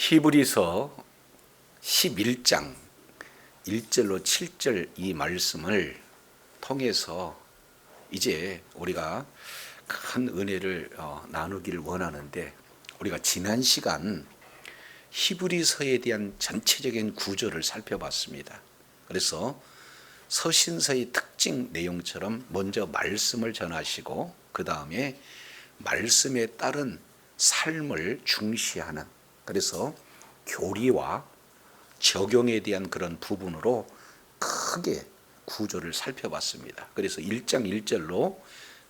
히브리서 11장 1절로 7절 이 말씀을 통해서 이제 우리가 큰 은혜를 나누기를 원하는데, 우리가 지난 시간 히브리서에 대한 전체적인 구조를 살펴봤습니다. 그래서 서신서의 특징 내용처럼 먼저 말씀을 전하시고 그 다음에 말씀에 따른 삶을 중시하는, 그래서 교리와 적용에 대한 그런 부분으로 크게 구조를 살펴봤습니다. 그래서 1장 1절로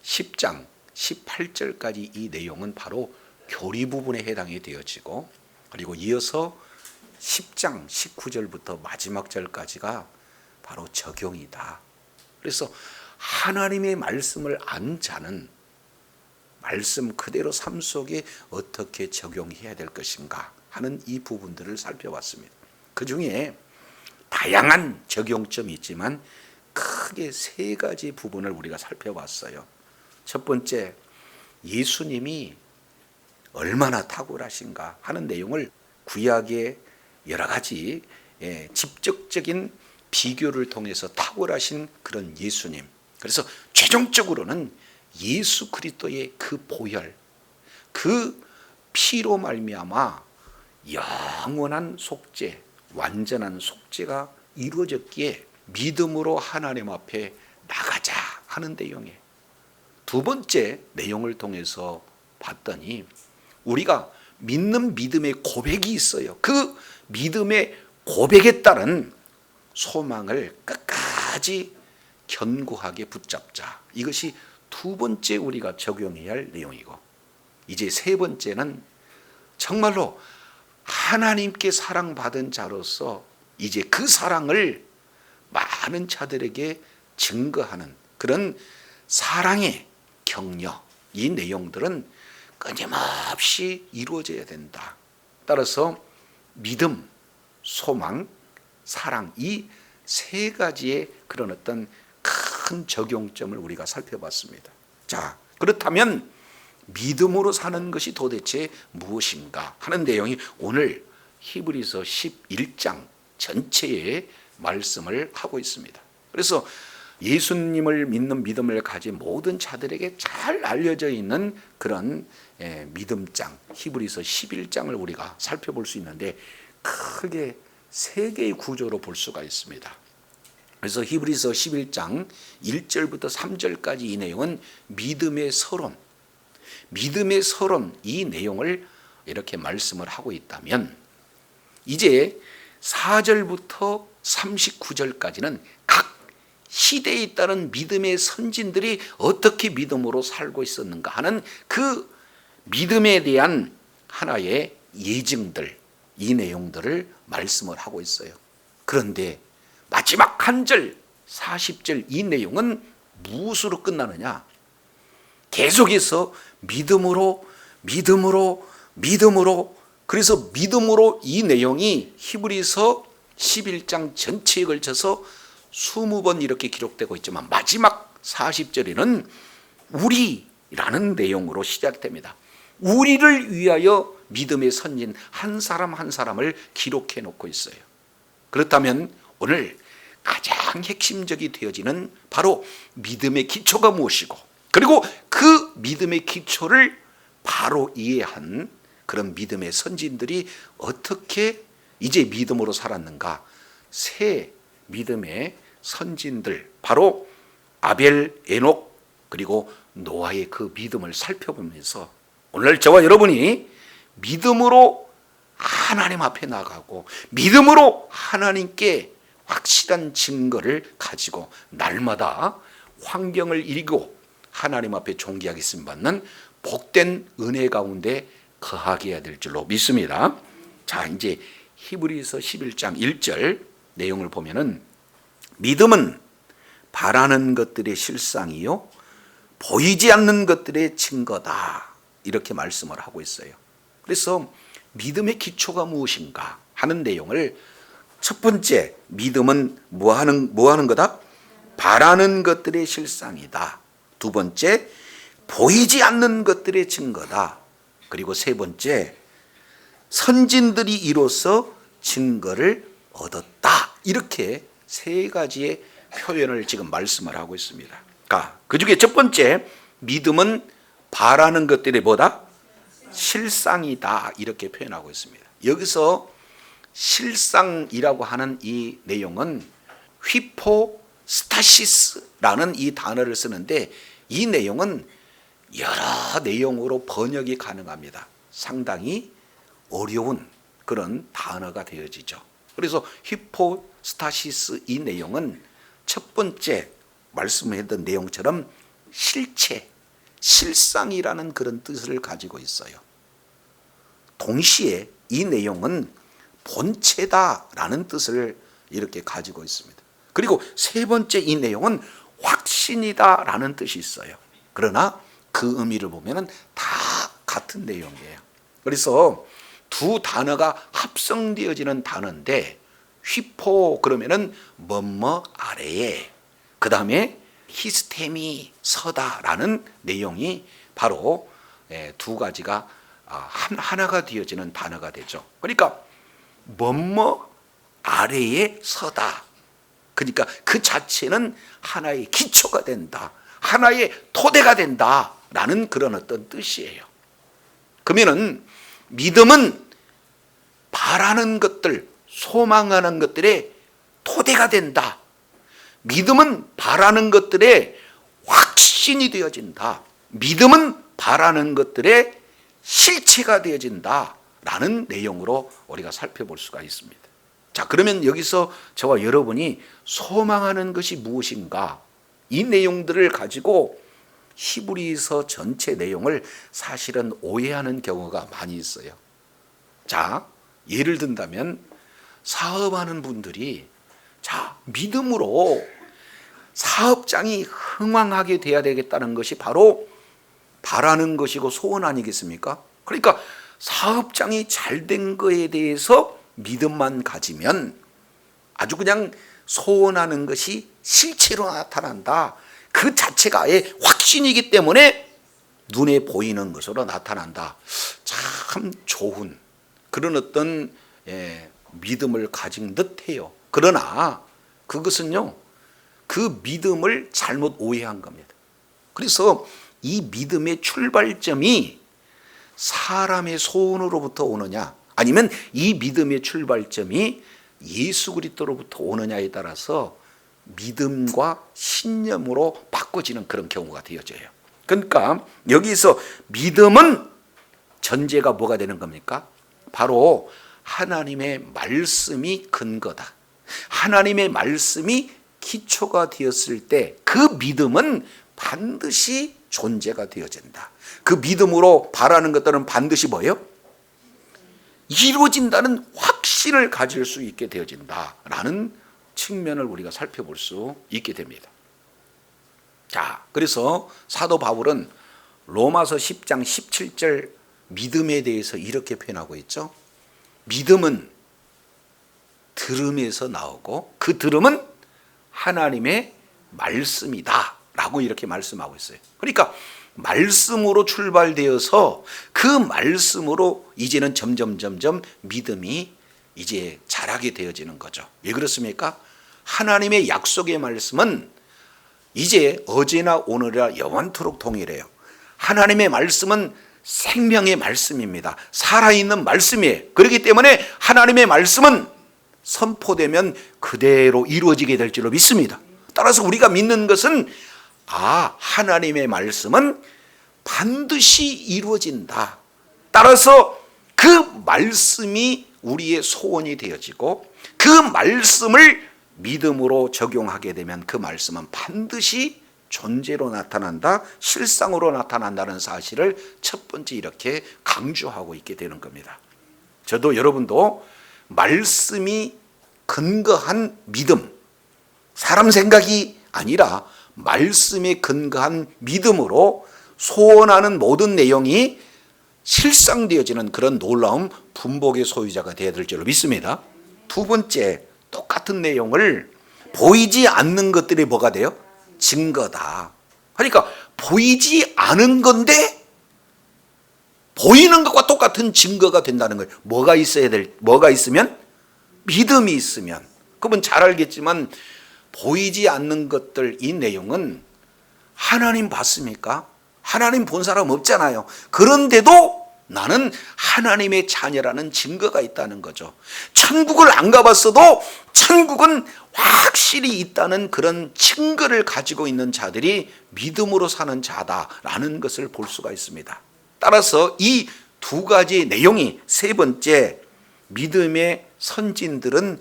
10장 18절까지 이 내용은 바로 교리 부분에 해당이 되어지고, 그리고 이어서 10장 19절부터 마지막 절까지가 바로 적용이다. 그래서 하나님의 말씀을 안 자는 말씀 그대로 삶 속에 어떻게 적용해야 될 것인가 하는 이 부분들을 살펴봤습니다. 그 중에 다양한 적용점이 있지만 크게 세 가지 부분을 우리가 살펴봤어요. 첫 번째, 예수님이 얼마나 탁월하신가 하는 내용을 구약의 여러 가지 직접적인 비교를 통해서 탁월하신 그런 예수님, 그래서 최종적으로는 예수 그리스도의 그 보혈, 그 피로 말미암아 영원한 속죄, 완전한 속죄가 이루어졌기에 믿음으로 하나님 앞에 나가자 하는 내용이에요. 두 번째 내용을 통해서 봤더니 우리가 믿는 믿음의 고백이 있어요. 그 믿음의 고백에 따른 소망을 끝까지 견고하게 붙잡자. 이것이 두 번째 우리가 적용해야 할 내용이고, 이제 세 번째는 정말로 하나님께 사랑받은 자로서 이제 그 사랑을 많은 자들에게 증거하는 그런 사랑의 격려, 이 내용들은 끊임없이 이루어져야 된다. 따라서 믿음, 소망, 사랑, 이 세 가지의 그런 어떤 큰 적용점을 우리가 살펴봤습니다. 자, 그렇다면 믿음으로 사는 것이 도대체 무엇인가 하는 내용이 오늘 히브리서 11장 전체의 말씀을 하고 있습니다. 그래서 예수님을 믿는 믿음을 가진 모든 자들에게 잘 알려져 있는 그런 믿음장, 히브리서 11장을 우리가 살펴볼 수 있는데 크게 세 개의 구조로 볼 수가 있습니다. 그래서 히브리서 11장 1절부터 3절까지 이 내용은 믿음의 서론, 믿음의 서론, 이 내용을 이렇게 말씀을 하고 있다면, 이제 4절부터 39절까지는 각 시대에 따른 믿음의 선진들이 어떻게 믿음으로 살고 있었는가 하는 그 믿음에 대한 하나의 예증들, 이 내용들을 말씀을 하고 있어요. 그런데 마지막 한 절 40절 이 내용은 무엇으로 끝나느냐? 계속해서 믿음으로, 그래서 믿음으로 이 내용이 히브리서 11장 전체에 걸쳐서 20번 이렇게 기록되고 있지만 마지막 40절에는 우리라는 내용으로 시작됩니다. 우리를 위하여 믿음의 선진 한 사람 한 사람을 기록해 놓고 있어요. 그렇다면 오늘 가장 핵심적이 되어지는 바로 믿음의 기초가 무엇이고, 그리고 그 믿음의 기초를 바로 이해한 그런 믿음의 선진들이 어떻게 이제 믿음으로 살았는가, 새 믿음의 선진들, 바로 아벨, 에녹, 그리고 노아의 그 믿음을 살펴보면서 오늘 저와 여러분이 믿음으로 하나님 앞에 나가고 믿음으로 하나님께 확실한 증거를 가지고 날마다 환경을 이기고 하나님 앞에 존귀하게 쓰임받는 복된 은혜 가운데 거하게 해야 될 줄로 믿습니다. 자, 이제 히브리서 11장 1절 내용을 보면은 믿음은 바라는 것들의 실상이요 보이지 않는 것들의 증거다, 이렇게 말씀을 하고 있어요. 그래서 믿음의 기초가 무엇인가 하는 내용을, 첫 번째, 믿음은 뭐 하는 거다? 바라는 것들의 실상이다. 두 번째, 보이지 않는 것들의 증거다. 그리고 세 번째, 선진들이 이로써 증거를 얻었다. 이렇게 세 가지의 표현을 지금 말씀을 하고 있습니다. 그 중에 첫 번째, 믿음은 바라는 것들이 뭐다? 실상이다. 이렇게 표현하고 있습니다. 여기서 실상이라고 하는 이 내용은 휘포스타시스라는 이 단어를 쓰는데, 이 내용은 여러 내용으로 번역이 가능합니다. 상당히 어려운 그런 단어가 되어지죠. 그래서 휘포스타시스 이 내용은 첫 번째 말씀했던 내용처럼 실체, 실상이라는 그런 뜻을 가지고 있어요. 동시에 이 내용은 본체다라는 뜻을 이렇게 가지고 있습니다. 그리고 세 번째 이 내용은 확신이다라는 뜻이 있어요. 그러나 그 의미를 보면 다 같은 내용이에요. 그래서 두 단어가 합성되어지는 단어인데, 휘포 그러면은 뭐뭐 아래에, 그 다음에 히스템이 서다라는 내용이 바로 두 가지가 하나가 되어지는 단어가 되죠. 그러니까 뭐뭐 아래에 서다. 그러니까 그 자체는 하나의 기초가 된다. 하나의 토대가 된다라는 그런 어떤 뜻이에요. 그러면은 믿음은 바라는 것들, 소망하는 것들의 토대가 된다. 믿음은 바라는 것들의 확신이 되어진다. 믿음은 바라는 것들의 실체가 되어진다. 라는 내용으로 우리가 살펴볼 수가 있습니다. 자, 그러면 여기서 저와 여러분이 소망하는 것이 무엇인가? 이 내용들을 가지고 히브리서 전체 내용을 사실은 오해하는 경우가 많이 있어요. 자, 예를 든다면 사업하는 분들이 믿음으로 사업장이 흥왕하게 돼야 되겠다는 것이 바로 바라는 것이고 소원 아니겠습니까? 그러니까 사업장이 잘 된 거에 대해서 믿음만 가지면 아주 그냥 소원하는 것이 실체로 나타난다. 그 자체가 아예 확신이기 때문에 눈에 보이는 것으로 나타난다. 참 좋은 그런 어떤 믿음을 가진 듯해요. 그러나 그것은요, 그 믿음을 잘못 오해한 겁니다. 그래서 이 믿음의 출발점이 사람의 소원으로부터 오느냐, 아니면 이 믿음의 출발점이 예수 그리스도로부터 오느냐에 따라서 믿음과 신념으로 바꿔지는 그런 경우가 되어져요. 그러니까 여기서 믿음은 전제가 뭐가 되는 겁니까? 바로 하나님의 말씀이 근거다. 하나님의 말씀이 기초가 되었을 때 그 믿음은 반드시 존재가 되어진다. 그 믿음으로 바라는 것들은 반드시 뭐예요? 이루어진다는 확신을 가질 수 있게 되어진다라는 측면을 우리가 살펴볼 수 있게 됩니다. 자, 그래서 사도 바울은 로마서 10장 17절 믿음에 대해서 이렇게 표현하고 있죠. 믿음은 들음에서 나오고 그 들음은 하나님의 말씀이다 라고 이렇게 말씀하고 있어요. 그러니까 말씀으로 출발되어서 그 말씀으로 이제는 점점 믿음이 이제 자라게 되어지는 거죠. 왜 그렇습니까? 하나님의 약속의 말씀은 이제 어제나 오늘이나 영원토록 동일해요. 하나님의 말씀은 생명의 말씀입니다. 살아있는 말씀이에요. 그렇기 때문에 하나님의 말씀은 선포되면 그대로 이루어지게 될 줄로 믿습니다. 따라서 우리가 믿는 것은 하나님의 말씀은 반드시 이루어진다. 따라서 그 말씀이 우리의 소원이 되어지고 그 말씀을 믿음으로 적용하게 되면 그 말씀은 반드시 존재로 나타난다, 실상으로 나타난다는 사실을 첫 번째 이렇게 강조하고 있게 되는 겁니다. 저도 여러분도 말씀이 근거한 믿음, 사람 생각이 아니라 말씀에 근거한 믿음으로 소원하는 모든 내용이 실상되어지는 그런 놀라운 분복의 소유자가 되어야 될 줄로 믿습니다. 두 번째, 똑같은 내용을 보이지 않는 것들이 뭐가 돼요? 증거다. 그러니까 보이지 않은 건데 보이는 것과 똑같은 증거가 된다는 거예요. 뭐가 있으면? 믿음이 있으면. 그러면 잘 알겠지만 보이지 않는 것들, 이 내용은 하나님 봤습니까? 하나님 본 사람 없잖아요. 그런데도 나는 하나님의 자녀라는 증거가 있다는 거죠. 천국을 안 가봤어도 천국은 확실히 있다는 그런 증거를 가지고 있는 자들이 믿음으로 사는 자다라는 것을 볼 수가 있습니다. 따라서 이 두 가지 내용이, 세 번째, 믿음의 선진들은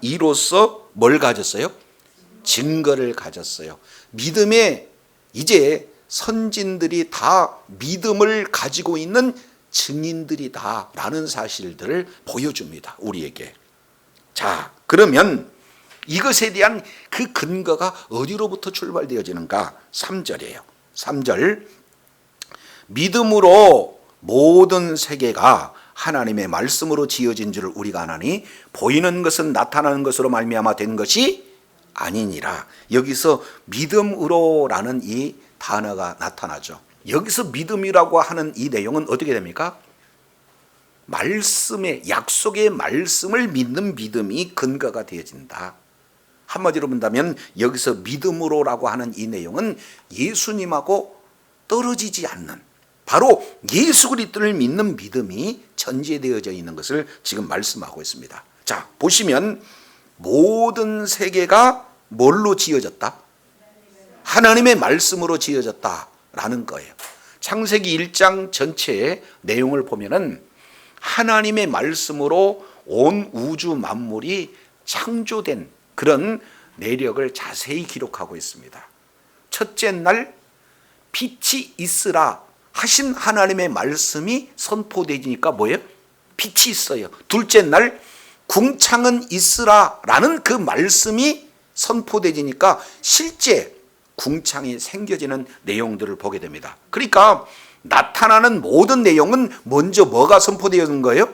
이로써 뭘 가졌어요? 증거를 가졌어요. 믿음의 이제 선진들이 다 믿음을 가지고 있는 증인들이다라는 사실들을 보여줍니다. 우리에게. 자, 그러면 이것에 대한 그 근거가 어디로부터 출발되어지는가? 3절이에요. 3절. 믿음으로 모든 세계가 하나님의 말씀으로 지어진 줄 우리가 아나니 보이는 것은 나타나는 것으로 말미암아 된 것이 아니니라. 여기서 믿음으로라는 이 단어가 나타나죠. 여기서 믿음이라고 하는 이 내용은 어떻게 됩니까? 말씀의, 약속의 말씀을 믿는 믿음이 근거가 되어진다. 한마디로 본다면 여기서 믿음으로라고 하는 이 내용은 예수님하고 떨어지지 않는, 바로 예수 그리스도를 믿는 믿음이 전제되어져 있는 것을 지금 말씀하고 있습니다. 자, 보시면 모든 세계가 뭘로 지어졌다? 하나님의 말씀으로 지어졌다라는 거예요. 창세기 1장 전체의 내용을 보면은 하나님의 말씀으로 온 우주 만물이 창조된 그런 내력을 자세히 기록하고 있습니다. 첫째 날 빛이 있으라 하신 하나님의 말씀이 선포되니까 뭐예요? 빛이 있어요. 둘째 날 궁창은 있으라 라는 그 말씀이 선포되니까 실제 궁창이 생겨지는 내용들을 보게 됩니다. 그러니까 나타나는 모든 내용은 먼저 뭐가 선포되어진 거예요?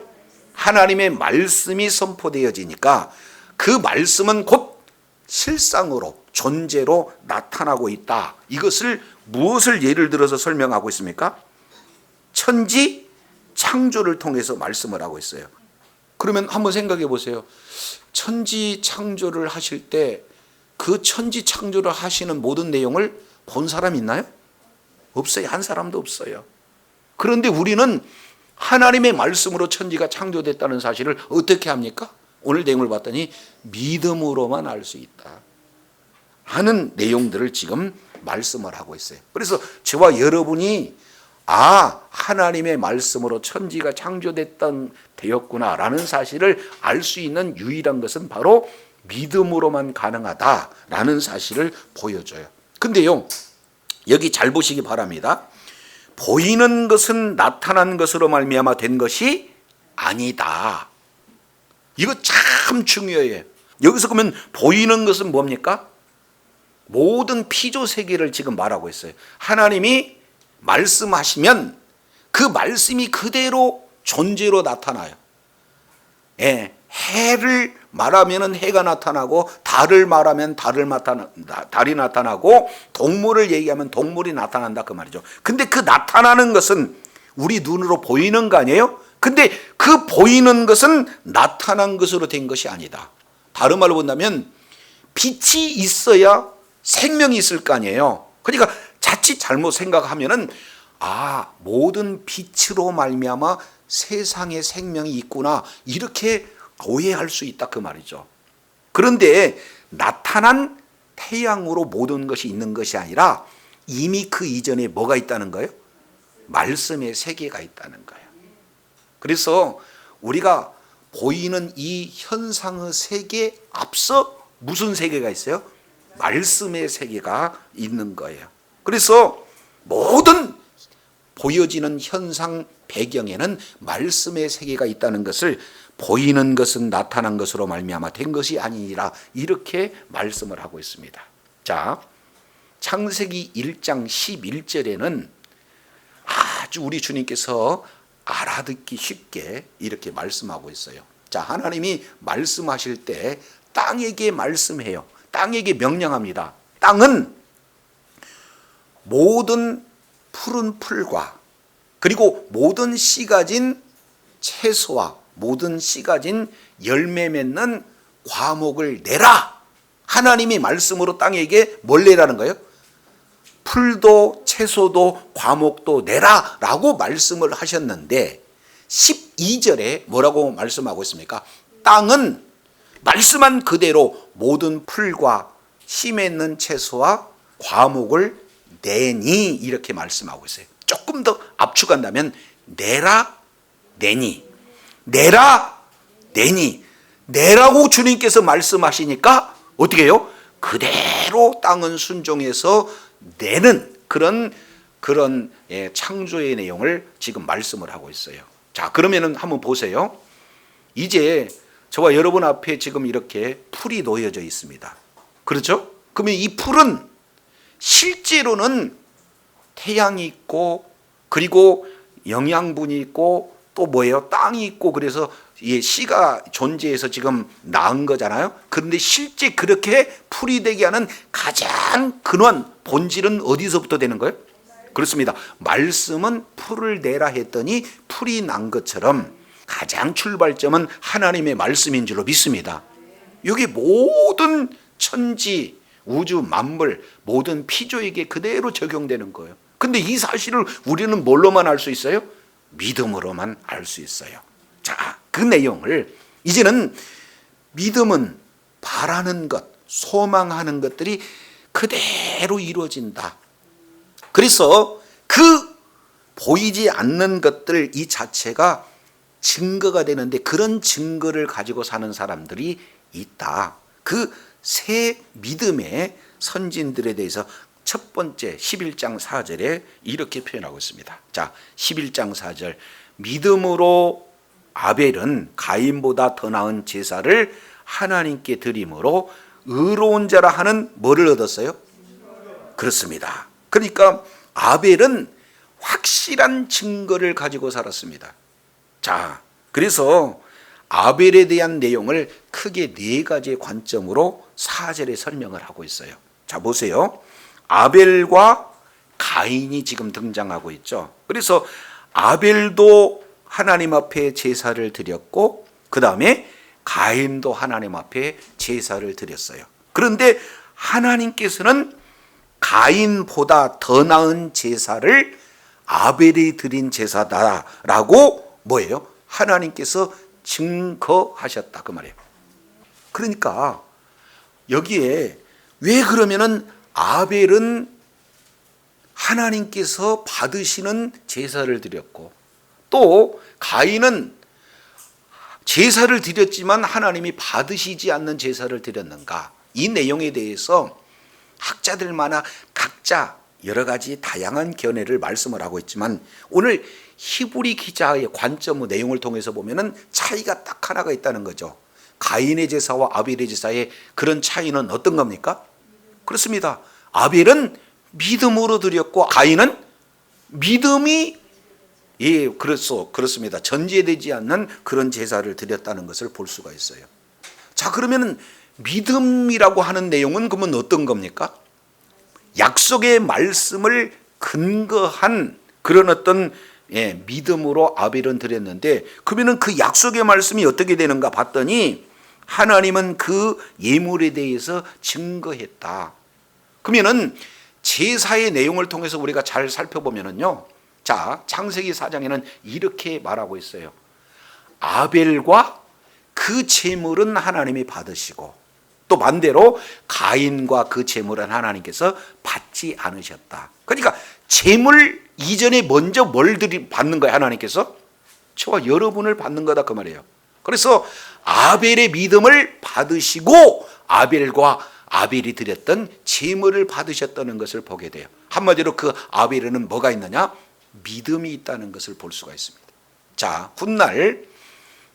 하나님의 말씀이 선포되어지니까 그 말씀은 곧 실상으로 존재로 나타나고 있다. 이것을 무엇을 예를 들어서 설명하고 있습니까? 천지 창조를 통해서 말씀을 하고 있어요. 그러면 한번 생각해 보세요. 천지 창조를 하실 때 그 천지 창조를 하시는 모든 내용을 본 사람 있나요? 없어요. 한 사람도 없어요. 그런데 우리는 하나님의 말씀으로 천지가 창조됐다는 사실을 어떻게 합니까? 오늘 내용을 봤더니 믿음으로만 알 수 있다 하는 내용들을 지금 말씀을 하고 있어요. 그래서 저와 여러분이 하나님의 말씀으로 천지가 되었구나라는 사실을 알 수 있는 유일한 것은 바로 믿음으로만 가능하다라는 사실을 보여줘요. 근데요, 여기 잘 보시기 바랍니다. 보이는 것은 나타난 것으로 말미암아 된 것이 아니다. 이거 참 중요해요. 여기서 그러면 보이는 것은 뭡니까? 모든 피조 세계를 지금 말하고 있어요. 하나님이 말씀하시면 그 말씀이 그대로 존재로 나타나요. 해를 말하면 해가 나타나고, 달을 말하면 달이 나타나고, 동물을 얘기하면 동물이 나타난다 그 말이죠. 근데 그 나타나는 것은 우리 눈으로 보이는 거 아니에요? 근데 그 보이는 것은 나타난 것으로 된 것이 아니다. 다른 말로 본다면 빛이 있어야 생명이 있을 거 아니에요. 그러니까 자칫 잘못 생각하면은 모든 빛으로 말미암아 세상에 생명이 있구나 이렇게 오해할 수 있다 그 말이죠. 그런데 나타난 태양으로 모든 것이 있는 것이 아니라 이미 그 이전에 뭐가 있다는 거예요? 말씀의 세계가 있다는 거예요. 그래서 우리가 보이는 이 현상의 세계에 앞서 무슨 세계가 있어요? 말씀의 세계가 있는 거예요. 그래서 모든 보여지는 현상 배경에는 말씀의 세계가 있다는 것을 보이는 것은 나타난 것으로 말미암아 된 것이 아니라 이렇게 말씀을 하고 있습니다. 자, 창세기 1장 11절에는 아주 우리 주님께서 알아듣기 쉽게 이렇게 말씀하고 있어요. 자, 하나님이 말씀하실 때 땅에게 말씀해요. 땅에게 명령합니다. 땅은 모든 푸른 풀과 그리고 모든 씨 가진 채소와 모든 씨 가진 열매 맺는 과목을 내라. 하나님이 말씀으로 땅에게 뭘 내라는 거예요? 풀도 채소도 과목도 내라 라고 말씀을 하셨는데 12절에 뭐라고 말씀하고 있습니까? 땅은 말씀한 그대로 모든 풀과 씨 맺는 채소와 과목을 내니 이렇게 말씀하고 있어요. 조금 더 압축한다면 내라 내니, 내라 내니, 내라고 주님께서 말씀하시니까 어떻게 해요? 그대로 땅은 순종해서 내는 그런 창조의 내용을 지금 말씀을 하고 있어요. 자, 그러면은 한번 보세요. 이제 저와 여러분 앞에 지금 이렇게 풀이 놓여져 있습니다. 그렇죠? 그러면 이 풀은 실제로는 태양이 있고 그리고 영양분이 있고 또 뭐예요? 땅이 있고 그래서 씨가 존재해서 지금 낳은 거잖아요. 그런데 실제 그렇게 풀이 되게 하는 가장 근원 본질은 어디서부터 되는 거예요? 그렇습니다. 말씀은 풀을 내라 했더니 풀이 난 것처럼 가장 출발점은 하나님의 말씀인 줄로 믿습니다. 여기 모든 천지 우주 만물 모든 피조에게 그대로 적용되는 거예요. 근데 이 사실을 우리는 뭘로만 알 수 있어요? 믿음으로만 알 수 있어요. 자, 그 내용을 이제는 믿음은 바라는 것, 소망하는 것들이 그대로 이루어진다. 그래서 그 보이지 않는 것들 이 자체가 증거가 되는데 그런 증거를 가지고 사는 사람들이 있다. 그 새 믿음의 선진들에 대해서 첫 번째 11장 4절에 이렇게 표현하고 있습니다. 자, 11장 4절 믿음으로 아벨은 가인보다 더 나은 제사를 하나님께 드림으로 의로운 자라 하는 뭐를 얻었어요? 그렇습니다. 그러니까 아벨은 확실한 증거를 가지고 살았습니다. 자, 그래서 아벨에 대한 내용을 크게 네 가지의 관점으로 4절에 설명을 하고 있어요. 자, 보세요. 아벨과 가인이 지금 등장하고 있죠. 그래서 아벨도 하나님 앞에 제사를 드렸고 그 다음에 가인도 하나님 앞에 제사를 드렸어요. 그런데 하나님께서는 가인보다 더 나은 제사를 아벨이 드린 제사다라고 뭐예요? 하나님께서 증거하셨다 그 말이에요. 그러니까 여기에 왜 그러면은 아벨은 하나님께서 받으시는 제사를 드렸고 또 가인은 제사를 드렸지만 하나님이 받으시지 않는 제사를 드렸는가? 이 내용에 대해서 학자들마다 각자 여러 가지 다양한 견해를 말씀을 하고 있지만 오늘 히브리 기자의 관점 내용을 통해서 보면은 차이가 딱 하나가 있다는 거죠. 가인의 제사와 아벨의 제사의 그런 차이는 어떤 겁니까? 그렇습니다. 아벨은 믿음으로 드렸고 가인은 믿음이 그렇습니다. 전제되지 않는 그런 제사를 드렸다는 것을 볼 수가 있어요. 자, 그러면은 믿음이라고 하는 내용은 그러면 어떤 겁니까? 약속의 말씀을 근거한 그런 어떤 믿음으로 아벨은 드렸는데 그러면은 그 약속의 말씀이 어떻게 되는가 봤더니 하나님은 그 예물에 대해서 증거했다. 그러면은 제사의 내용을 통해서 우리가 잘 살펴보면은요. 자, 창세기 4장에는 이렇게 말하고 있어요. 아벨과 그 제물은 하나님이 받으시고 또 반대로 가인과 그 제물은 하나님께서 받지 않으셨다. 그러니까 제물 이전에 먼저 뭘 받는 거야 하나님께서? 저와 여러분을 받는 거다 그 말이에요. 그래서 아벨의 믿음을 받으시고 아벨이 드렸던 제물을 받으셨다는 것을 보게 돼요. 한마디로 그 아벨에는 뭐가 있느냐? 믿음이 있다는 것을 볼 수가 있습니다. 자, 훗날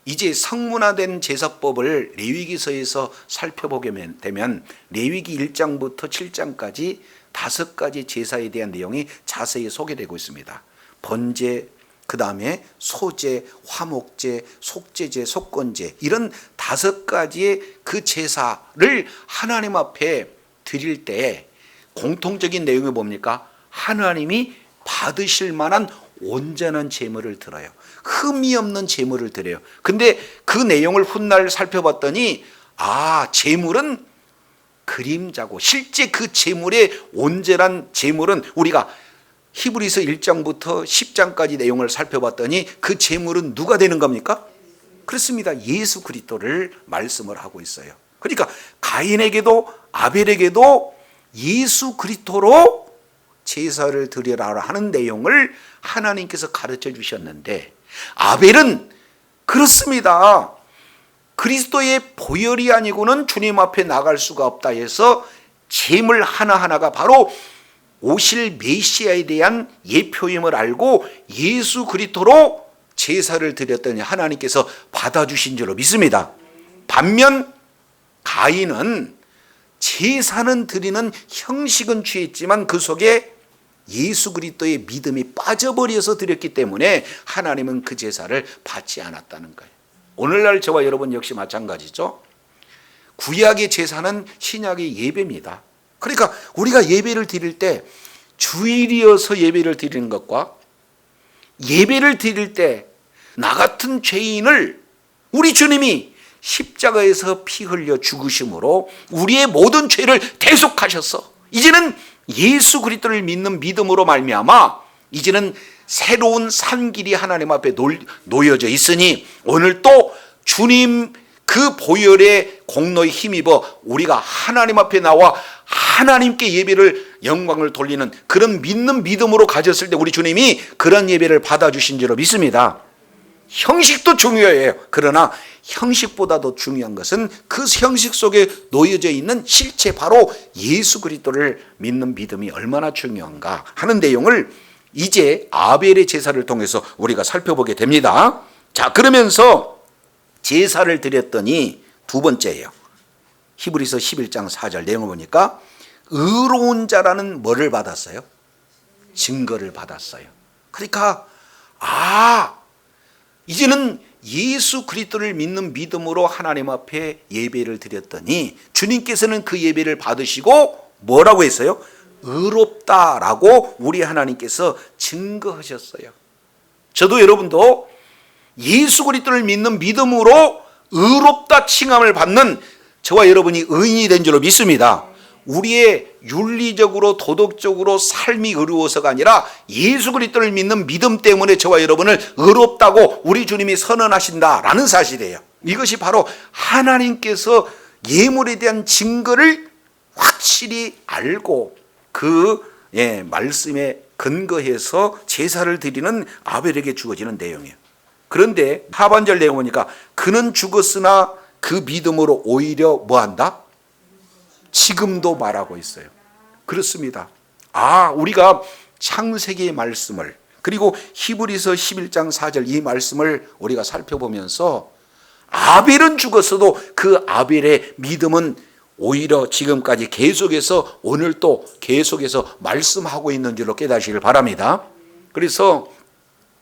이제 성문화된 제사법을 레위기서에서 살펴보게 되면 레위기 1장부터 7장까지 5가지 제사에 대한 내용이 자세히 소개되고 있습니다. 번제, 그 다음에 소제, 화목제, 속죄제, 속건제 이런 5가지의 그 제사를 하나님 앞에 드릴 때 공통적인 내용이 뭡니까? 하나님이 받으실 만한 온전한 제물을 드려요. 흠이 없는 제물을 드려요. 근데 그 내용을 훗날 살펴봤더니 제물은 그림자고 실제 그 제물의 온전한 제물은 우리가 히브리서 1장부터 10장까지 내용을 살펴봤더니 그 제물은 누가 되는 겁니까? 그렇습니다. 예수 그리스도를 말씀을 하고 있어요. 그러니까 가인에게도 아벨에게도 예수 그리스도로 제사를 드리라 하는 내용을 하나님께서 가르쳐 주셨는데, 아벨은 그렇습니다. 그리스도의 보혈이 아니고는 주님 앞에 나갈 수가 없다 해서 제물 하나하나가 바로 오실 메시아에 대한 예표임을 알고 예수 그리스도로 제사를 드렸더니 하나님께서 받아주신 줄로 믿습니다. 반면 가인은 제사는 드리는 형식은 취했지만 그 속에 예수 그리스도의 믿음이 빠져버려서 드렸기 때문에 하나님은 그 제사를 받지 않았다는 거예요. 오늘날 저와 여러분 역시 마찬가지죠. 구약의 제사는 신약의 예배입니다. 그러니까 우리가 예배를 드릴 때 주일이어서 예배를 드리는 것과 예배를 드릴 때 나 같은 죄인을 우리 주님이 십자가에서 피 흘려 죽으심으로 우리의 모든 죄를 대속하셔서 이제는 예수 그리스도를 믿는 믿음으로 말미암아 이제는 새로운 산 길이 하나님 앞에 놓여져 있으니 오늘 또 주님 그 보혈의 공로에 힘입어 우리가 하나님 앞에 나와 하나님께 예배를 영광을 돌리는 그런 믿는 믿음으로 가졌을 때 우리 주님이 그런 예배를 받아주신 줄로 믿습니다. 형식도 중요해요. 그러나 형식보다도 중요한 것은 그 형식 속에 놓여져 있는 실체, 바로 예수 그리스도를 믿는 믿음이 얼마나 중요한가 하는 내용을 이제 아벨의 제사를 통해서 우리가 살펴보게 됩니다. 자, 그러면서 제사를 드렸더니 두 번째예요. 히브리서 11장 4절 내용을 보니까 의로운 자라는 뭐를 받았어요? 증거를 받았어요. 그러니까 이제는 예수 그리스도를 믿는 믿음으로 하나님 앞에 예배를 드렸더니 주님께서는 그 예배를 받으시고 뭐라고 했어요? 의롭다라고 우리 하나님께서 증거하셨어요. 저도 여러분도 예수 그리스도를 믿는 믿음으로 의롭다 칭함을 받는 저와 여러분이 의인이 된 줄로 믿습니다. 우리의 윤리적으로 도덕적으로 삶이 의로워서가 아니라 예수 그리스도를 믿는 믿음 때문에 저와 여러분을 의롭다고 우리 주님이 선언하신다라는 사실이에요. 이것이 바로 하나님께서 예물에 대한 증거를 확실히 알고 그 말씀에 근거해서 제사를 드리는 아벨에게 주어지는 내용이에요. 그런데 하반절 내용 보니까 그는 죽었으나 그 믿음으로 오히려 뭐한다? 지금도 말하고 있어요. 그렇습니다. 우리가 창세기의 말씀을 그리고 히브리서 11장 4절 이 말씀을 우리가 살펴보면서 아벨은 죽었어도 그 아벨의 믿음은 오히려 지금까지 계속해서 오늘 또 계속해서 말씀하고 있는 줄로 깨닫시길 바랍니다. 그래서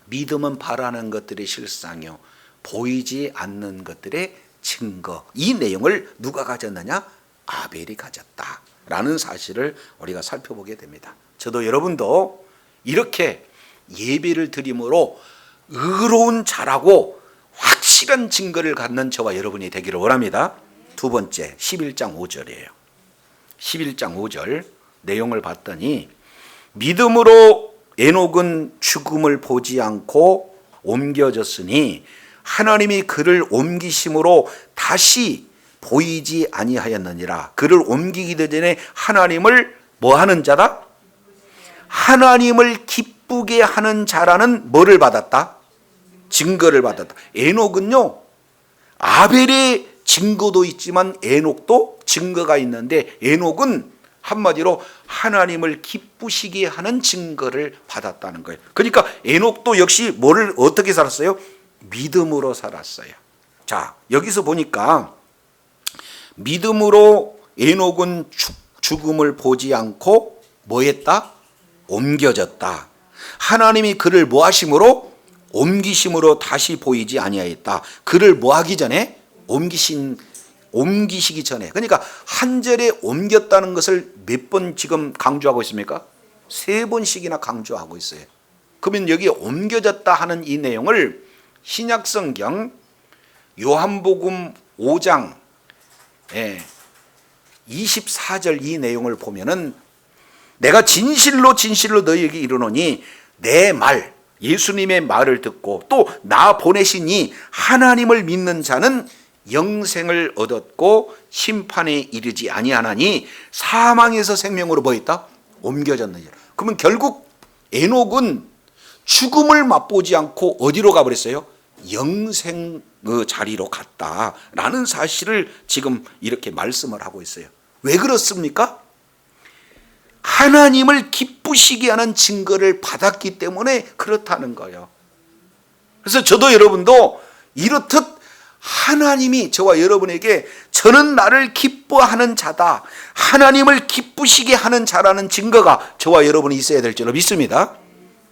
믿음은 바라는 것들의 실상이요 보이지 않는 것들의 증거, 이 내용을 누가 가졌느냐? 아벨이 가졌다라는 사실을 우리가 살펴보게 됩니다. 저도 여러분도 이렇게 예배를 드림으로 의로운 자라고 확실한 증거를 갖는 저와 여러분이 되기를 원합니다. 두 번째 11장 5절이에요. 11장 5절 내용을 봤더니 믿음으로 에녹은 죽음을 보지 않고 옮겨졌으니 하나님이 그를 옮기심으로 다시 보이지 아니하였느니라. 그를 옮기기 전에 하나님을 뭐 하는 자다? 하나님을 기쁘게 하는 자라는 뭐를 받았다? 증거를 받았다. 에녹은요 아벨의 증거도 있지만 에녹도 증거가 있는데 에녹은 한마디로 하나님을 기쁘시게 하는 증거를 받았다는 거예요. 그러니까 에녹도 역시 뭐를 어떻게 살았어요? 믿음으로 살았어요. 자, 여기서 보니까 믿음으로 에녹은 죽음을 보지 않고 뭐 했다? 옮겨졌다. 하나님이 그를 뭐 하심으로? 옮기심으로 다시 보이지 아니하였다. 그를 뭐 하기 전에? 옮기시기 전에. 그러니까 한 절에 옮겼다는 것을 몇 번 지금 강조하고 있습니까? 3번씩이나 강조하고 있어요. 그러면 여기 옮겨졌다 하는 이 내용을 신약성경 요한복음 5장 24절 이 내용을 보면은 내가 진실로 진실로 너희에게 이르노니 내 말, 예수님의 말을 듣고 또 나 보내시니 하나님을 믿는 자는 영생을 얻었고 심판에 이르지 아니하나니 사망에서 생명으로 뭐 있다? 옮겨졌느니라. 그러면 결국 에녹은 죽음을 맛보지 않고 어디로 가버렸어요? 영생의 자리로 갔다라는 사실을 지금 이렇게 말씀을 하고 있어요. 왜 그렇습니까? 하나님을 기쁘시게 하는 증거를 받았기 때문에 그렇다는 거예요. 그래서 저도 여러분도 이렇듯 하나님이 저와 여러분에게 저는 나를 기뻐하는 자다, 하나님을 기쁘시게 하는 자라는 증거가 저와 여러분이 있어야 될 줄로 믿습니다.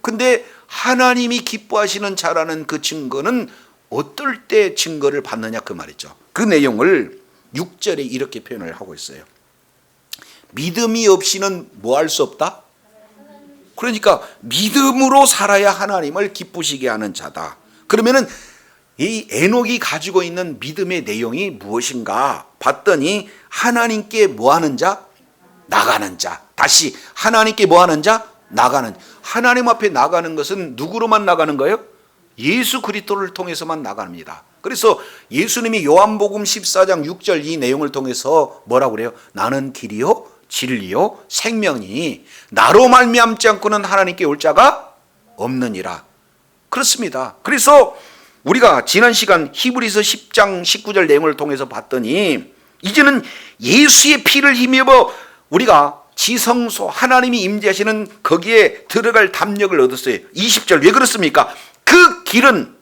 근데 하나님이 기뻐하시는 자라는 그 증거는 어떨 때 증거를 받느냐 그 말이죠. 그 내용을 6절에 이렇게 표현을 하고 있어요. 믿음이 없이는 뭐 할 수 없다? 그러니까 믿음으로 살아야 하나님을 기쁘시게 하는 자다. 그러면은 이 에녹이 가지고 있는 믿음의 내용이 무엇인가 봤더니 하나님께 뭐 하는 자? 나가는 자. 다시 하나님께 뭐 하는 자? 나가는. 하나님 앞에 나가는 것은 누구로만 나가는 거예요? 예수 그리스도를 통해서만 나갑니다. 그래서 예수님이 요한복음 14장 6절 이 내용을 통해서 뭐라고 그래요? 나는 길이요 진리요 생명이니 나로 말미암지 않고는 하나님께 올 자가 없느니라. 그렇습니다. 그래서 우리가 지난 시간 히브리서 10장 19절 내용을 통해서 봤더니 이제는 예수의 피를 힘입어 우리가 지성소 하나님이 임재하시는 거기에 들어갈 담력을 얻었어요. 20절 왜 그렇습니까? 그 길은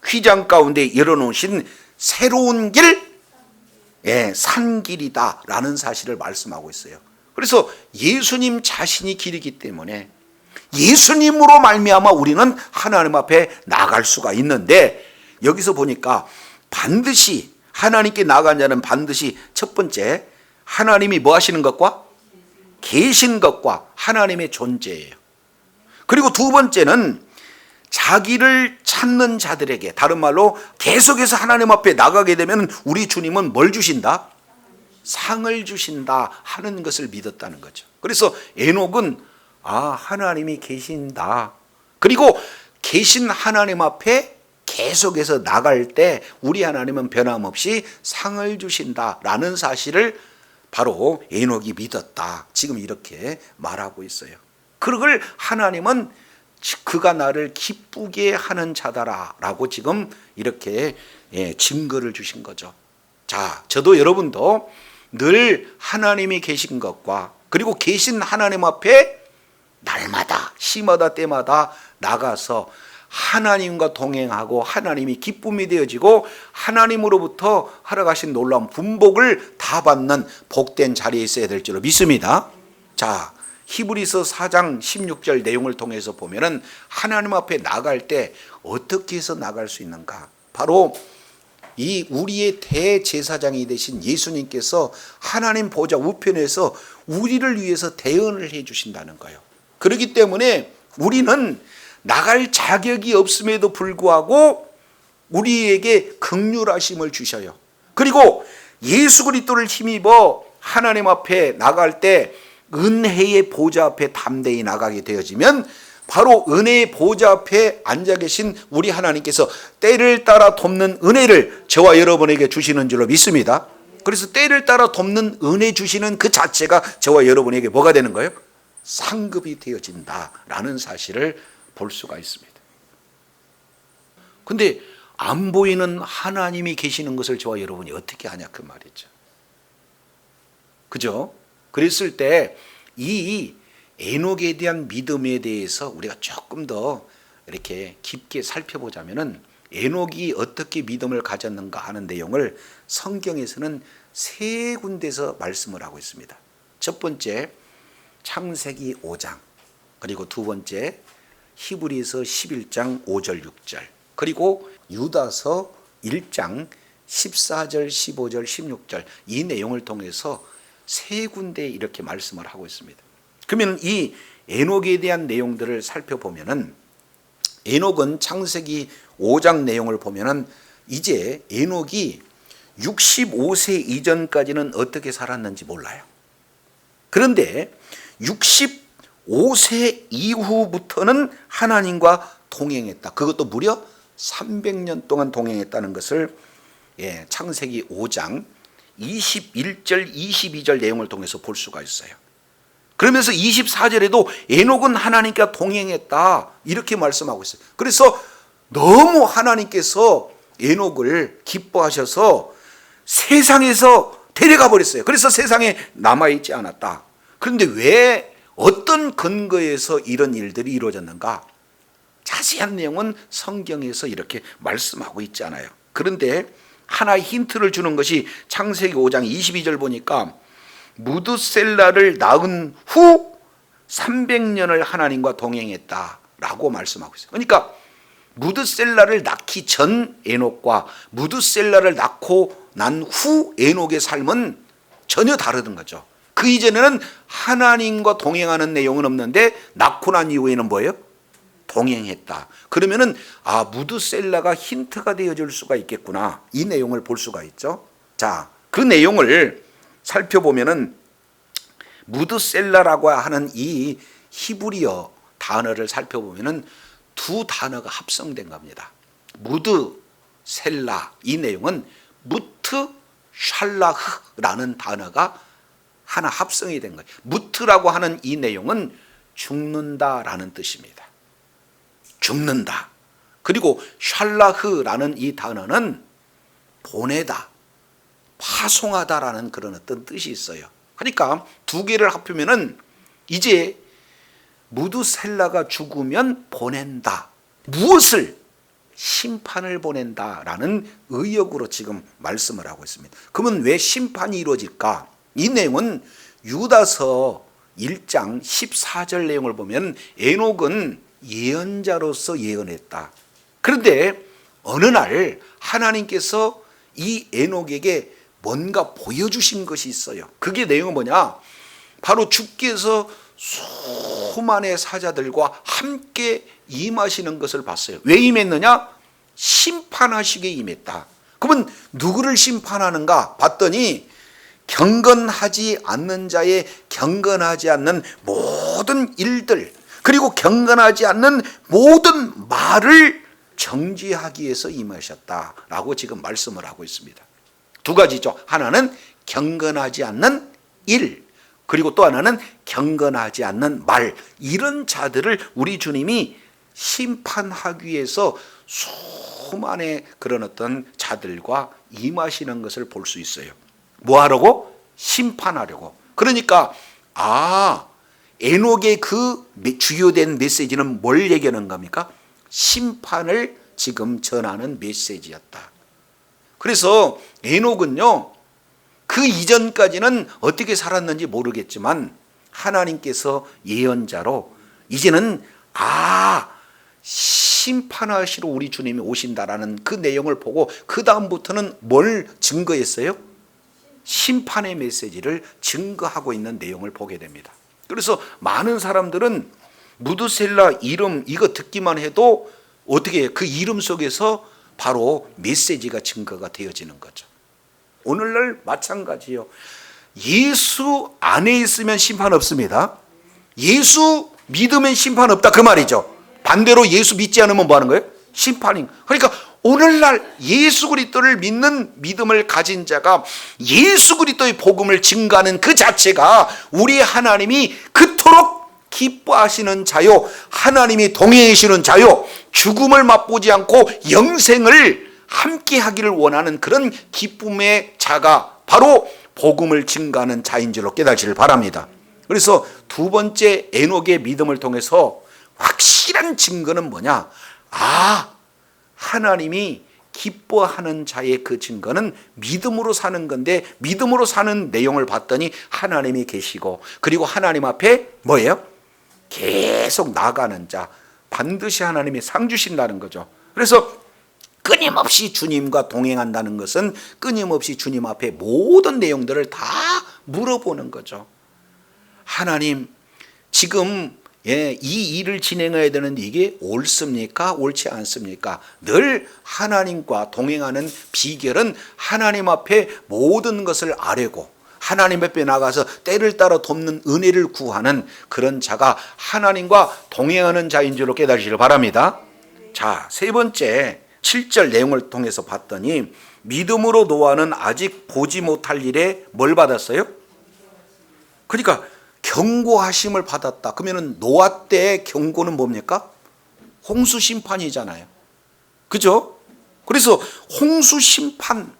휘장 가운데 열어놓으신 새로운 길, 산길이다 라는 사실을 말씀하고 있어요. 그래서 예수님 자신이 길이기 때문에 예수님으로 말미암아 우리는 하나님 앞에 나갈 수가 있는데, 여기서 보니까 반드시 하나님께 나간 자는 반드시 첫 번째 하나님이 뭐 하시는 것과 계신 것과 하나님의 존재예요. 그리고 두 번째는 자기를 찾는 자들에게, 다른 말로 계속해서 하나님 앞에 나가게 되면 우리 주님은 뭘 주신다? 상을 주신다 하는 것을 믿었다는 거죠. 그래서 에녹은 하나님이 계신다. 그리고 계신 하나님 앞에 계속해서 나갈 때 우리 하나님은 변함없이 상을 주신다라는 사실을 바로 에녹이 믿었다. 지금 이렇게 말하고 있어요. 그걸 하나님은 그가 나를 기쁘게 하는 자다라고 지금 이렇게 증거를 주신 거죠. 자, 저도 여러분도 늘 하나님이 계신 것과 그리고 계신 하나님 앞에 날마다 시마다 때마다 나가서 하나님과 동행하고 하나님이 기쁨이 되어지고 하나님으로부터 허락하신 놀라운 분복을 다 받는 복된 자리에 있어야 될 줄로 믿습니다. 자, 히브리서 4장 16절 내용을 통해서 보면은 하나님 앞에 나갈 때 어떻게 해서 나갈 수 있는가? 바로 이 우리의 대제사장이 되신 예수님께서 하나님 보좌 우편에서 우리를 위해서 대언을 해 주신다는 거예요. 그렇기 때문에 우리는 나갈 자격이 없음에도 불구하고 우리에게 긍휼하심을 주셔요. 그리고 예수 그리스도를 힘입어 하나님 앞에 나갈 때 은혜의 보좌 앞에 담대히 나가게 되어지면 바로 은혜의 보좌 앞에 앉아 계신 우리 하나님께서 때를 따라 돕는 은혜를 저와 여러분에게 주시는 줄로 믿습니다. 그래서 때를 따라 돕는 은혜 주시는 그 자체가 저와 여러분에게 뭐가 되는 거예요? 상급이 되어진다라는 사실을 볼 수가 있습니다. 근데 안 보이는 하나님이 계시는 것을 저와 여러분이 어떻게 하냐 그 말이죠. 그죠? 그랬을 때 이 에녹에 대한 믿음에 대해서 우리가 조금 더 이렇게 깊게 살펴보자면은 에녹이 어떻게 믿음을 가졌는가 하는 내용을 성경에서는 세 군데서 말씀을 하고 있습니다. 첫 번째 창세기 5장, 그리고 두 번째 히브리서 11장 5절 6절, 그리고 유다서 1장 14절 15절 16절 이 내용을 통해서 세 군데 이렇게 말씀을 하고 있습니다. 그러면 이 에녹에 대한 내용들을 살펴보면은 에녹은 창세기 5장 내용을 보면은 이제 에녹이 65세 이전까지는 어떻게 살았는지 몰라요. 그런데 65세 이후부터는 하나님과 동행했다. 그것도 무려 300년 동안 동행했다는 것을 창세기 5장 21절 22절 내용을 통해서 볼 수가 있어요. 그러면서 24절에도 에녹은 하나님과 동행했다 이렇게 말씀하고 있어요. 그래서 너무 하나님께서 에녹을 기뻐하셔서 세상에서 데려가 버렸어요. 그래서 세상에 남아있지 않았다. 그런데 왜 어떤 근거에서 이런 일들이 이루어졌는가? 자세한 내용은 성경에서 이렇게 말씀하고 있지 않아요. 그런데 하나의 힌트를 주는 것이 창세기 5장 22절 보니까 무드셀라를 낳은 후 300년을 하나님과 동행했다라고 말씀하고 있어요. 그러니까 무드셀라를 낳기 전 에녹과 무드셀라를 낳고 난 후 에녹의 삶은 전혀 다르던 거죠. 그 이전에는 하나님과 동행하는 내용은 없는데 낳고 난 이후에는 뭐예요? 동행했다. 그러면은 무드셀라가 힌트가 되어줄 수가 있겠구나. 이 내용을 볼 수가 있죠. 자, 그 내용을 살펴보면은 무드셀라라고 하는 이 히브리어 단어를 살펴보면은 두 단어가 합성된 겁니다. 무드셀라 이 내용은 무트 샬라흐라는 단어가 하나 합성이 된 거예요. 무트라고 하는 이 내용은 죽는다라는 뜻입니다. 죽는다. 그리고 샬라흐라는 이 단어는 보내다, 파송하다라는 그런 어떤 뜻이 있어요. 그러니까 두 개를 합하면은 이제 무드셀라가 죽으면 보낸다. 무엇을? 심판을 보낸다라는 의역으로 지금 말씀을 하고 있습니다. 그러면 왜 심판이 이루어질까? 이 내용은 유다서 1장 14절 내용을 보면 에녹은 예언자로서 예언했다. 그런데 어느 날 하나님께서 이 에녹에게 뭔가 보여주신 것이 있어요. 그게 내용은 뭐냐? 바로 주께서 수많은 사자들과 함께 임하시는 것을 봤어요. 왜 임했느냐? 심판하시게 임했다. 그러면 누구를 심판하는가 봤더니 경건하지 않는 자의 경건하지 않는 모든 일들, 그리고 경건하지 않는 모든 말을 정지하기 위해서 임하셨다라고 지금 말씀을 하고 있습니다. 두 가지죠. 하나는 경건하지 않는 일, 그리고 또 하나는 경건하지 않는 말. 이런 자들을 우리 주님이 심판하기 위해서 수많은 그런 어떤 자들과 임하시는 것을 볼 수 있어요. 뭐 하려고? 심판하려고. 그러니까 에녹의 그 주요된 메시지는 뭘 얘기하는 겁니까? 심판을 지금 전하는 메시지였다. 그래서 에녹은요, 그 이전까지는 어떻게 살았는지 모르겠지만 하나님께서 예언자로 이제는 심판하시러 우리 주님이 오신다라는 그 내용을 보고 그 다음부터는 뭘 증거했어요? 심판의 메시지를 증거하고 있는 내용을 보게 됩니다. 그래서 많은 사람들은 무드셀라 이름 이거 듣기만 해도 어떻게 그 이름 속에서 바로 메시지가 증거가 되어지는 거죠. 오늘날 마찬가지요. 예수 안에 있으면 심판 없습니다. 예수 믿으면 심판 없다 그 말이죠. 반대로 예수 믿지 않으면 뭐 하는 거예요? 심판인. 그러니까 오늘날 예수 그리스도를 믿는 믿음을 가진 자가 예수 그리스도의 복음을 증거하는 그 자체가 우리 하나님이 그토록 기뻐하시는 자요, 하나님이 동행하시는 자요, 죽음을 맛보지 않고 영생을 함께 하기를 원하는 그런 기쁨의 자가 바로 복음을 증거하는 자인 줄로 깨닫기를 바랍니다. 그래서 두 번째 에녹의 믿음을 통해서 확실한 증거는 뭐냐? 하나님이 기뻐하는 자의 그 증거는 믿음으로 사는 건데, 믿음으로 사는 내용을 봤더니 하나님이 계시고, 그리고 하나님 앞에 뭐예요? 계속 나가는 자, 반드시 하나님이 상 주신다는 거죠. 그래서 끊임없이 주님과 동행한다는 것은 끊임없이 주님 앞에 모든 내용들을 다 물어보는 거죠. 하나님, 지금 이 일을 진행해야 되는데 이게 옳습니까? 옳지 않습니까? 늘 하나님과 동행하는 비결은 하나님 앞에 모든 것을 아뢰고 하나님 앞에 나가서 때를 따라 돕는 은혜를 구하는 그런 자가 하나님과 동행하는 자인 줄로 깨달으시길 바랍니다. 자, 세 번째 7절 내용을 통해서 봤더니 믿음으로 노아는 아직 보지 못할 일에 뭘 받았어요? 그러니까 경고하심을 받았다. 그러면 노아 때의 경고는 뭡니까? 홍수 심판이잖아요. 그죠? 그래서 홍수 심판,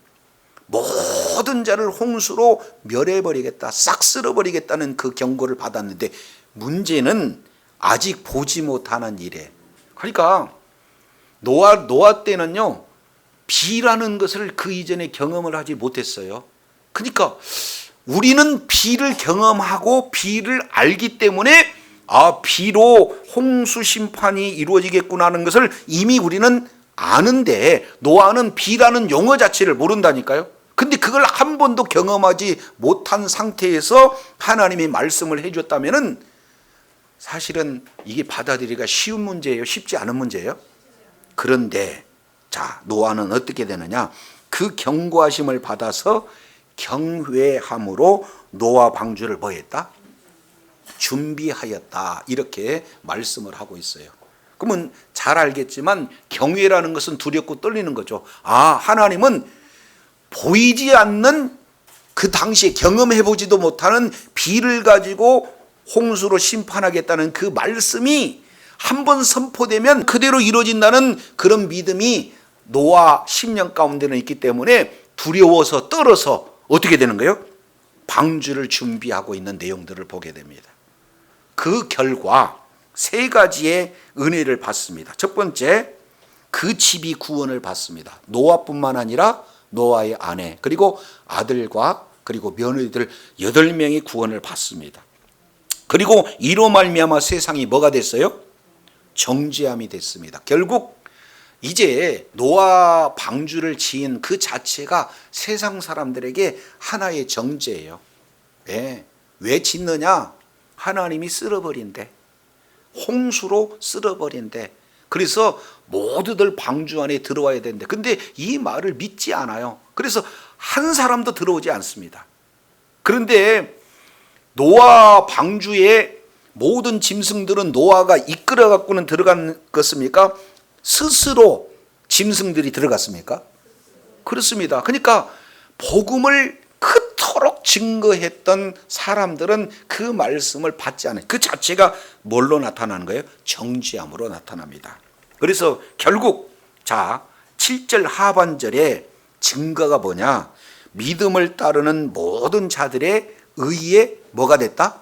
모든 자를 홍수로 멸해버리겠다, 싹 쓸어버리겠다는 그 경고를 받았는데 문제는 아직 보지 못하는 일에, 그러니까 노아 때는요 비라는 것을 그 이전에 경험을 하지 못했어요. 그러니까 우리는 비를 경험하고 비를 알기 때문에 비로 홍수 심판이 이루어지겠구나 하는 것을 이미 우리는 아는데 노아는 비라는 용어 자체를 모른다니까요. 근데 그걸 한 번도 경험하지 못한 상태에서 하나님이 말씀을 해줬다면은 사실은 이게 받아들이기가 쉬운 문제예요? 쉽지 않은 문제예요? 그런데 자, 노아는 어떻게 되느냐? 그 경고하심을 받아서 경외함으로 노아 방주를 뭐 했다? 준비하였다. 이렇게 말씀을 하고 있어요. 그러면 잘 알겠지만 경외라는 것은 두렵고 떨리는 거죠. 하나님은 보이지 않는 그 당시에 경험해보지도 못하는 비를 가지고 홍수로 심판하겠다는 그 말씀이 한번 선포되면 그대로 이루어진다는 그런 믿음이 노아 10년 가운데는 있기 때문에 두려워서 떨어서 어떻게 되는 거예요? 방주를 준비하고 있는 내용들을 보게 됩니다. 그 결과 세 가지의 은혜를 받습니다. 첫 번째, 그 집이 구원을 받습니다. 노아뿐만 아니라 노아의 아내 그리고 아들과 그리고 며느리들 8명이 구원을 받습니다. 그리고 이로 말미암아 세상이 뭐가 됐어요? 정죄함이 됐습니다. 결국 이제 노아 방주를 지은 그 자체가 세상 사람들에게 하나의 정죄예요. 왜 짓느냐? 하나님이 쓸어버린대. 홍수로 쓸어버린대. 그래서 모두들 방주 안에 들어와야 되는데 근데 이 말을 믿지 않아요. 그래서 한 사람도 들어오지 않습니다. 그런데 노아 방주에 모든 짐승들은 노아가 이끌어 갖고는 들어갔습니까? 스스로 짐승들이 들어갔습니까? 그렇습니다. 그러니까 복음을 그토록 증거했던 사람들은 그 말씀을 받지 않아요. 그 자체가 뭘로 나타나는 거예요? 정죄함으로 나타납니다. 그래서 결국 7절 하반절에 증거가 뭐냐? 믿음을 따르는 모든 자들의 의에 뭐가 됐다?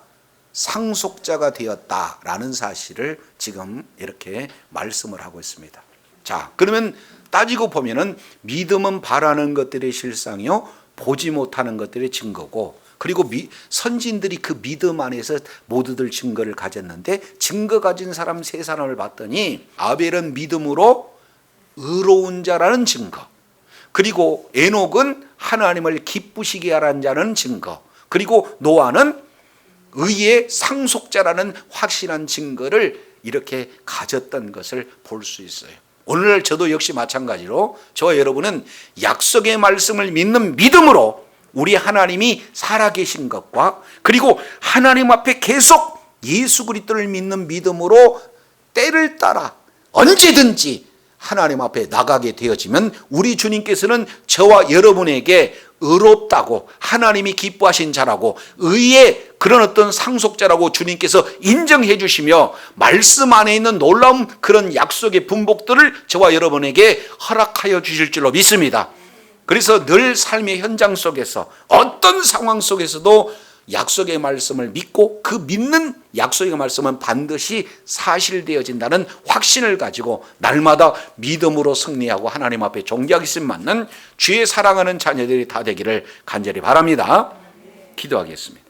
상속자가 되었다라는 사실을 지금 이렇게 말씀을 하고 있습니다. 자, 그러면 따지고 보면은 믿음은 바라는 것들의 실상이요 보지 못하는 것들의 증거고, 그리고 선진들이 그 믿음 안에서 모두들 증거를 가졌는데 증거 가진 사람 세 사람을 봤더니 아벨은 믿음으로 의로운 자라는 증거, 그리고 에녹은 하나님을 기쁘시게 하라는 자는 증거, 그리고 노아는 의의 상속자라는 확실한 증거를 이렇게 가졌던 것을 볼 수 있어요. 오늘 저도 역시 마찬가지로 저와 여러분은 약속의 말씀을 믿는 믿음으로 우리 하나님이 살아계신 것과 그리고 하나님 앞에 계속 예수 그리스도를 믿는 믿음으로 때를 따라 언제든지 하나님 앞에 나가게 되어지면 우리 주님께서는 저와 여러분에게 의롭다고 하나님이 기뻐하신 자라고 의의 그런 어떤 상속자라고 주님께서 인정해 주시며 말씀 안에 있는 놀라운 그런 약속의 분복들을 저와 여러분에게 허락하여 주실 줄로 믿습니다. 그래서 늘 삶의 현장 속에서 어떤 상황 속에서도 약속의 말씀을 믿고 그 믿는 약속의 말씀은 반드시 사실되어진다는 확신을 가지고 날마다 믿음으로 승리하고 하나님 앞에 존귀하심 맞는 주의 사랑하는 자녀들이 다 되기를 간절히 바랍니다. 기도하겠습니다.